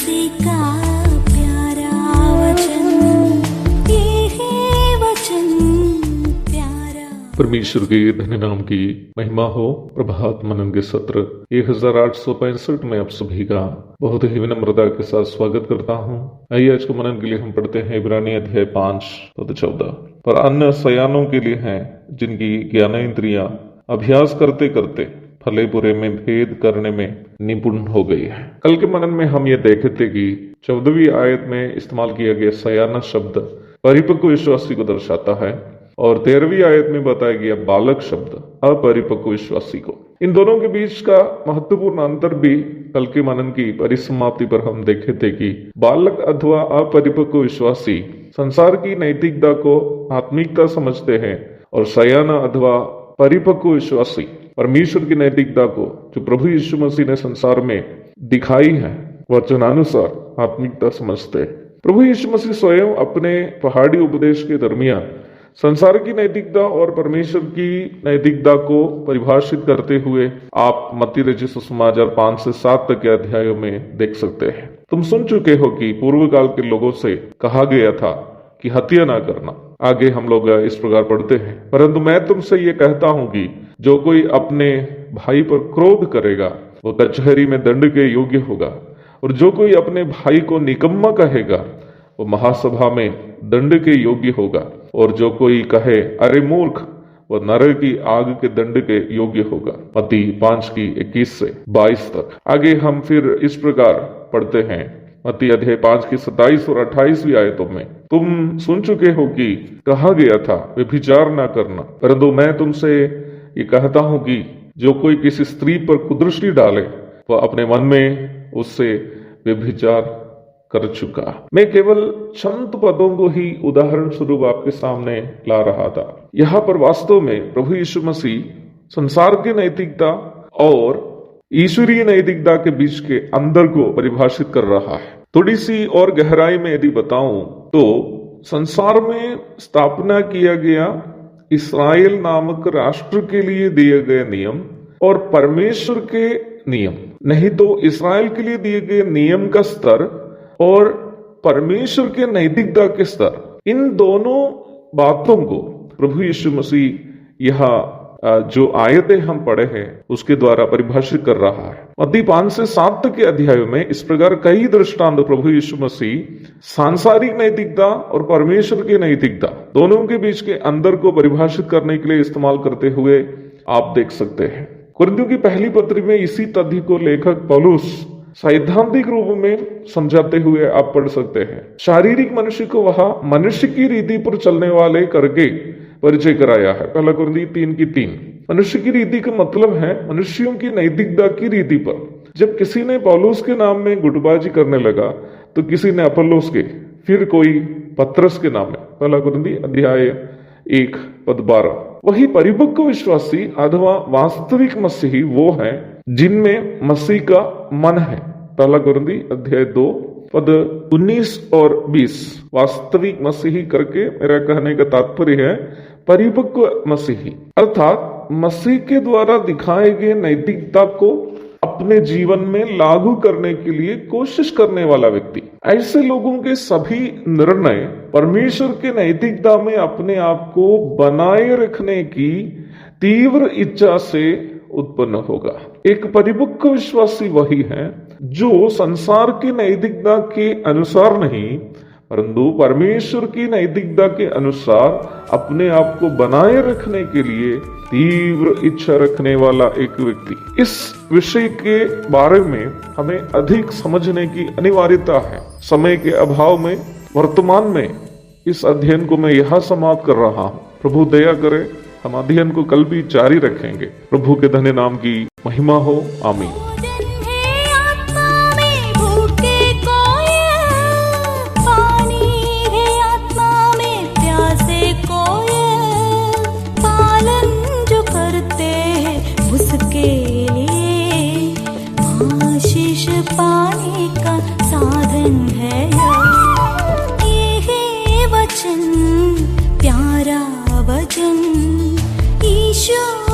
मसीह का प्यारा वचन, ये है वचन प्यारा। परमेश्वर के धन्य नाम की महिमा हो। प्रभात मनन के सत्र 1865 में आप सभी का बहुत ही विनम्रता के साथ स्वागत करता हूँ। आइए आज को मनन के लिए हम पढ़ते हैं इब्रानी अध्याय 5 पद 14। पर अन्य सयानों के लिए हैं जिनकी ज्ञानेंद्रियां अभ्यास करते करते भले बुरे में भेद करने में निपुण हो गई है। कल के मनन में हम ये देखे थे कि 14वीं आयत में इस्तेमाल किया गया सयाना शब्द परिपक्व विश्वासी को दर्शाता है और 13वीं आयत में बताया गया बालक शब्द अपरिपक्व विश्वासी को। इन दोनों के बीच का महत्वपूर्ण अंतर भी कल के मनन की परिसमाप्ति पर हम देखे थे कि बालक अथवा अपरिपक्व विश्वासी संसार की नैतिकता को आत्मिकता समझते हैं और सयाना अथवा परिपक्व विश्वासी परमेश्वर की नैतिकता को जो प्रभु यीशु मसीह ने संसार में दिखाई है वचनानुसार आत्मिकता समझते हैं। प्रभु यीशु मसीह स्वयं अपने पहाड़ी उपदेश के दरमियान संसार की नैतिकता और परमेश्वर की नैतिकता को परिभाषित करते हुए आप मत्ती रचित सुसमाचार 5 से 7 तक के अध्यायों में देख सकते हैं। तुम सुन चुके हो कि पूर्व काल के लोगों से कहा गया था कि हत्या ना करना। आगे हम लोग इस प्रकार पढ़ते हैं, परंतु मैं तुमसे ये कहता हूं कि जो कोई अपने भाई पर क्रोध करेगा वो कचहरी में दंड के योग्य होगा, और जो कोई अपने भाई को निकम्मा कहेगा वो महासभा में दंड के योग्य होगा, और जो कोई कहे अरे मूर्ख वो नरक की आग के दंड के योग्य होगा। मत्ती 5 की 21 से 22 तक। आगे हम फिर इस प्रकार पढ़ते हैं मत्ती अध्याय 5 की 27 और 28वीं आयतों में, तुम सुन चुके हो कि कहा गया था व्यभिचार ना करना, परंतु मैं तुमसे ये कहता हूं कि जो कोई किसी स्त्री पर कुदृष्टि डाले वह अपने मन में उससे व्यभिचार कर चुका। मैं केवल चंद पदों को ही उदाहरण स्वरूप आपके सामने ला रहा था। यहाँ पर वास्तव में प्रभु यीशु मसीह संसार की नैतिकता और ईश्वरीय नैतिकता के बीच के अंदर को परिभाषित कर रहा है। थोड़ी सी और गहराई में यदि बताऊं तो संसार में स्थापना किया गया इस्राएल नामक राष्ट्र के लिए दिए गए नियम और परमेश्वर के नियम, नहीं तो इस्राएल के लिए दिए गए नियम का स्तर और परमेश्वर के नैतिकता के स्तर, इन दोनों बातों को प्रभु यीशु मसीह यहाँ जो आयतें हम पढ़े हैं उसके द्वारा परिभाषित कर रहा है। मत्ती 5 से 7 तक के अध्यायों में इस प्रकार कई दृष्टांत प्रभु यीशु मसीह सांसारिक नैतिकता और परमेश्वर की नैतिकता दोनों के बीच के अंदर को परिभाषित करने के लिए इस्तेमाल करते हुए आप देख सकते हैं। कुरिन्थियों की पहली पत्री में इसी तथ्य को लेखक पौलुस सैद्धांतिक रूप में समझाते हुए आप पढ़ सकते हैं। शारीरिक मनुष्य को वह मनुष्य की रीति पर चलने वाले करके परिचय कराया है। पहला कुरिन्थी 3 की 3। मनुष्य की रीति का मतलब है मनुष्यों की नैतिकता की रीति पर। जब किसी ने पौलुस के नाम में गुटबाजी करने लगा तो किसी ने अपोलोस के, फिर कोई पत्रस के नाम में। पहला कुरिन्थी अध्याय 1 पद 12। वही परिपक्व विश्वासी अथवा वास्तविक मसीही वो है जिनमें मसीह का मन है। पहला कुरिन्थी अध्याय 2 पद 19 और 20। वास्तविक मसीही करके मेरा कहने का तात्पर्य है परिपक्व मसीही, अर्थात मसीह के द्वारा दिखाए गए नैतिकता को अपने जीवन में लागू करने के लिए कोशिश करने वाला व्यक्ति। ऐसे लोगों के सभी निर्णय परमेश्वर के नैतिकता में अपने आप को बनाए रखने की तीव्र इच्छा से उत्पन्न होगा। एक परिपक्व विश्वासी वही है जो संसार की नैतिकता के अनुसार नहीं परंतु परमेश्वर की नैतिकता के अनुसार अपने आप को बनाए रखने के लिए तीव्र इच्छा रखने वाला एक व्यक्ति। इस विषय के बारे में हमें अधिक समझने की अनिवार्यता है। समय के अभाव में वर्तमान में इस अध्ययन को मैं यहाँ समाप्त कर रहा हूँ। प्रभु दया करे हम अध्ययन को कल भी जारी रखेंगे। प्रभु के धन्य नाम की महिमा हो। आमीन। पाने का साधन है ये है वचन प्यारा वचन ईश्वर।